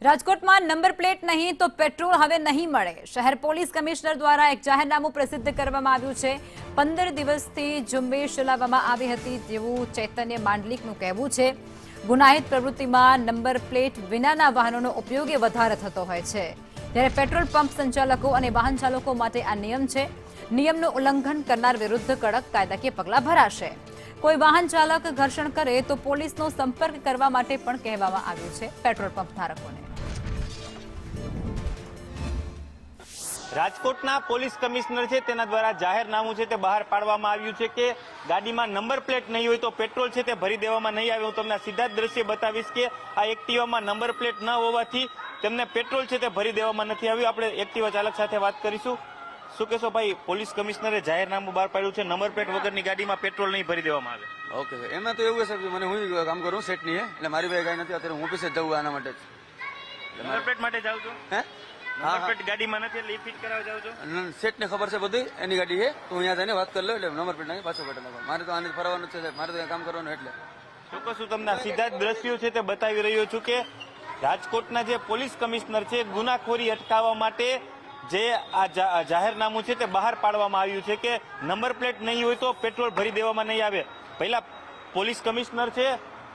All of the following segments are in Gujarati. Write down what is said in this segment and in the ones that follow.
રાજકોટમાં નંબર પ્લેટ નહીં તો પેટ્રોલ હવે નહીં મળે. શહેર પોલીસ કમિશનર દ્વારા એક જાહેરનામું પ્રસિદ્ધ કરવામાં આવ્યું છે. 15 દિવસથી ઝુંબેશ ચલાવવામાં આવી હતી તેવું ચૈતન્ય માંડલિકનું કહેવું છે. ગુનાહિત પ્રવૃત્તિમાં નંબર પ્લેટ વિનાના વાહનોનો ઉપયોગ વધારે થતો હોય છે, ત્યારે પેટ્રોલ પંપ સંચાલકો અને વાહન ચાલકો માટે આ નિયમ છે. નિયમનું ઉલ્લંઘન કરનાર વિરુદ્ધ કડક કાયદાકીય પગલાં ભરાશે. કોઈ વાહન ચાલક ઘર્ષણ કરે તો પોલીસનો સંપર્ક કરવા માટે પણ કહેવામાં આવ્યું છે પેટ્રોલ પંપ ધારકોને. રાજકોટના પોલીસ કમિશનર છે તેના દ્વારા જાહેરનામું છે તે બહાર પાડવામાં આવ્યું છે કે ગાડીમાં નંબર પ્લેટ નહીં હોય તો પેટ્રોલ છે તે ભરી દેવામાં નહીં આવે. હું તમને સીધા જ દ્રશ્ય બતાવીશ કે આ એક્ટિવામાં નંબર પ્લેટ ન હોવાથી તેમને પેટ્રોલ છે તે ભરી દેવામાં નથી આવ્યું. આપણે એક્ટિવા ચાલક સાથે વાત કરીશું. શું કહેશો ભાઈ, પોલીસ કમિશનરે જાહેરનામું બહાર પાડ્યું છે નંબર પ્લેટ વગરની ગાડીમાં પેટ્રોલ નહીં ભરી દેવામાં આવે? ઓકે સર, એમાં તો એવું છે કે મને હું કામ કરું સેટની એટલે મારી ભાઈ કાંઈ નથી, અત્યારે હું ઓફિસે જ જવું આના માટે જ. નંબર પ્લેટ માટે જાવ છો? હે, નંબર પ્લેટ ગાડીમાં નથી એટલે ફિટ કરાવવા જાવ છો? સેટને ખબર છે બધી, એની ગાડી છે તો અહીંયા જઈને વાત કરી લો એટલે નંબર પ્લેટ નાખી પાછો બટન નાખો. મારે તો આને ફરવાનું છે, મારે તો કામ કરવાનું એટલે. ચોક્કસ હું તમને સીધા જ દ્રશ્યો છે તે બતાવી રહ્યો છું કે રાજકોટના જે પોલીસ કમિશનર છે ગુનાખોરી અટકાવવા માટે જે આ જાહેરનામું છે તે બહાર પાડવામાં આવ્યું છે કે નંબર પ્લેટ નહીં હોય તો પેટ્રોલ ભરી દેવામાં નહીં આવે. પહેલા પોલીસ કમિશનર છે,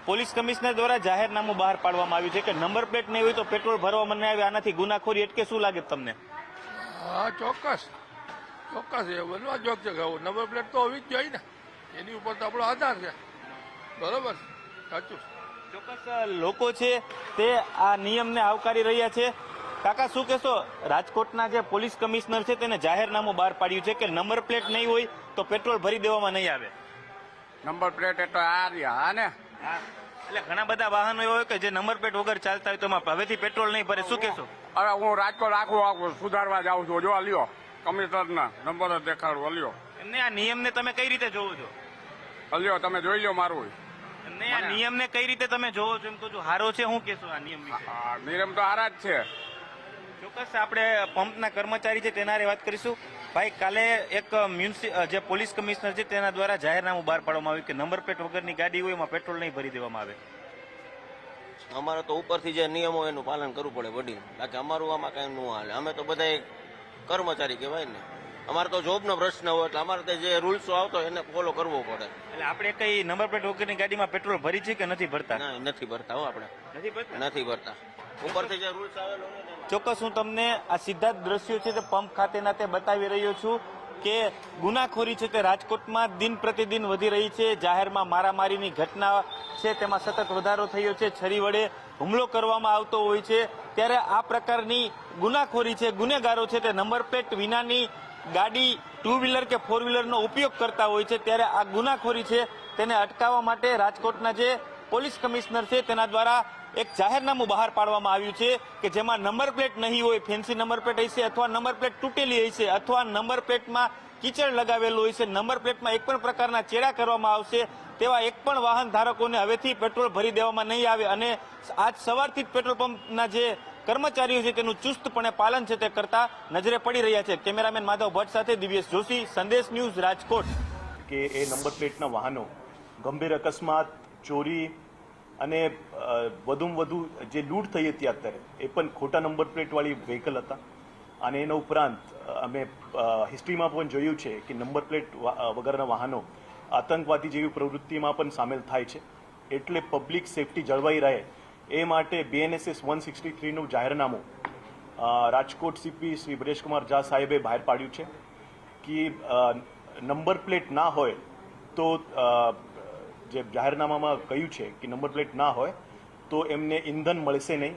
પોલીસ કમિશનર દ્વારા જાહેરનામું બહાર પાડવામાં આવ્યું છે કે નંબર પ્લેટ નહીં હોય તો પેટ્રોલ ભરવામાં નહીં આવે. આનાથી ગુનાખોરી અટકે. શું લાગે તમને? હા, ચોક્કસ એ બનવા જોગ છે. નંબર પ્લેટ તો હોવી જ જોઈએ ને, એની ઉપર તો આપણો આધાર છે. બરોબર, સાચું. ચોક્કસ લોકો છે તે આ નિયમને આવકારી રહ્યા છે. કાકા શું કહેશો, રાજકોટના જે પોલીસ કમિશનર છે તેને જાહેરનામું બહાર પાડ્યું છે કે નંબર પ્લેટ નહીં હોય તો પેટ્રોલ ભરી દેવામાં નહીં આવે? નંબર પ્લેટ એટલે આ રહ્યા ને, એટલે ઘણા બધા વાહનો એવા હોય કે જે નંબર પ્લેટ વગર ચાલતા હોય તો એમાં હવેથી પેટ્રોલ નહીં ભરે. શું કહેશો? અરે હું રાજકોટ આખું સુધારવા જાઉં છું. જો લ્યો કમિશનરના નંબર જ દેખાડવો. લ્યો એમને આ નિયમને તમે કઈ રીતે જોવો છો? લ્યો તમે જોઈ લ્યો મારું. એમને આ નિયમને કઈ રીતે તમે જોવો છો? એમ તો જો હારો છે, શું કહેશો આ નિયમ વિશે? નિયમ તો હારા જ છે. ચોક્કસ આપણે પંપના કર્મચારી છે તેના વાત કરીશું. ભાઈ, કાલે એક જે પોલીસ કમિશનર છે તેના દ્વારા જાહેરનામું બહાર પાડવામાં આવ્યું કે નંબર પ્લેટ વગરની ગાડી હોય એમાં પેટ્રોલ નહીં ભરી દેવામાં આવે. અમારે તો ઉપરથી જે નિયમો એનું પાલન કરવું પડે વડીલ, બાકી અમારું આમાં કઈ ન હાલે. અમે તો બધા કર્મચારી કહેવાય ને, અમારે તો જોબનો પ્રશ્ન હોય એટલે અમારે જે રૂલ્સો આવતો એને ફોલો કરવો પડે. એટલે આપણે કઈ નંબર પ્લેટ વગરની ગાડીમાં પેટ્રોલ ભરી છે કે નથી ભરતા? ના, નથી ભરતા હો, આપણે નથી ભરતા. ઉપરથી જે રૂલ્સ આવેલો હોય ને. ચોક્કસ હું તમને આ સીધા જ દ્રશ્યો છે તે પંપ ખાતેના તે બતાવી રહ્યો છું કે ગુનાખોરી છે તે રાજકોટમાં દિન પ્રતિદિન વધી રહી છે. જાહેરમાં મારામારીની ઘટના છે તેમાં સતત વધારો થયો છે. છરી વડે હુમલો કરવામાં આવતો હોય છે, ત્યારે આ પ્રકારની ગુનાખોરી છે, ગુનેગારો છે તે નંબર પ્લેટ વિનાની ગાડી, ટુ વ્હીલર કે ફોર વ્હીલરનો ઉપયોગ કરતા હોય છે. ત્યારે આ ગુનાખોરી છે તેને અટકાવવા માટે રાજકોટના જે પોલીસ કમિશનર છે તેના દ્વારા એક જાહેરનામું બહાર પાડવામાં આવ્યું છે કે જેમાં નંબર પ્લેટ નહીં હોય, ફેન્સી નંબર પ્લેટ હશે અથવા નંબર પ્લેટ તૂટેલી હશે અથવા નંબર પ્લેટમાં કીચડ લગાવેલું હશે, નંબર પ્લેટમાં એક પણ પ્રકારના ચેડા કરવામાં આવશે તેવા એક પણ વાહન ધારકોને હવેથી પેટ્રોલ ભરી દેવામાં નહીં આવે. અને આજ સવારથી જ પેટ્રોલ પંપના જે કર્મચારીઓ છે તેનું ચુસ્તપણે પાલન છે તે કરતા નજરે પડી રહ્યા છે. કેમેરામેન માધવ ભટ્ટ સાથે દિવ્યેશ જોશી, સંદેશ ન્યૂઝ, રાજકોટ. કે એ નંબર પ્લેટના વાહનો ગંભીર અકસ્માત, ચોરી અને વધુમાં વધુ જે લૂંટ થઈ હતી અત્યારે એ પણ ખોટા નંબર પ્લેટવાળી વ્હીકલ હતા. અને એના ઉપરાંત અમે હિસ્ટ્રીમાં પણ જોયું છે કે નંબર પ્લેટ વગરના વાહનો આતંકવાદી જેવી પ્રવૃત્તિમાં પણ સામેલ થાય છે. એટલે પબ્લિક સેફટી જળવાઈ રહે એ માટે BNSS 163નું જાહેરનામું રાજકોટ CP શ્રી બ્રેશકુમાર ઝા સાહેબે બહાર પાડ્યું છે કે નંબર પ્લેટ ના હોય તો જે જાહેરનામામાં કહ્યું છે કે નંબર પ્લેટ ના હોય તો એમને ઈંધણ મળશે નહીં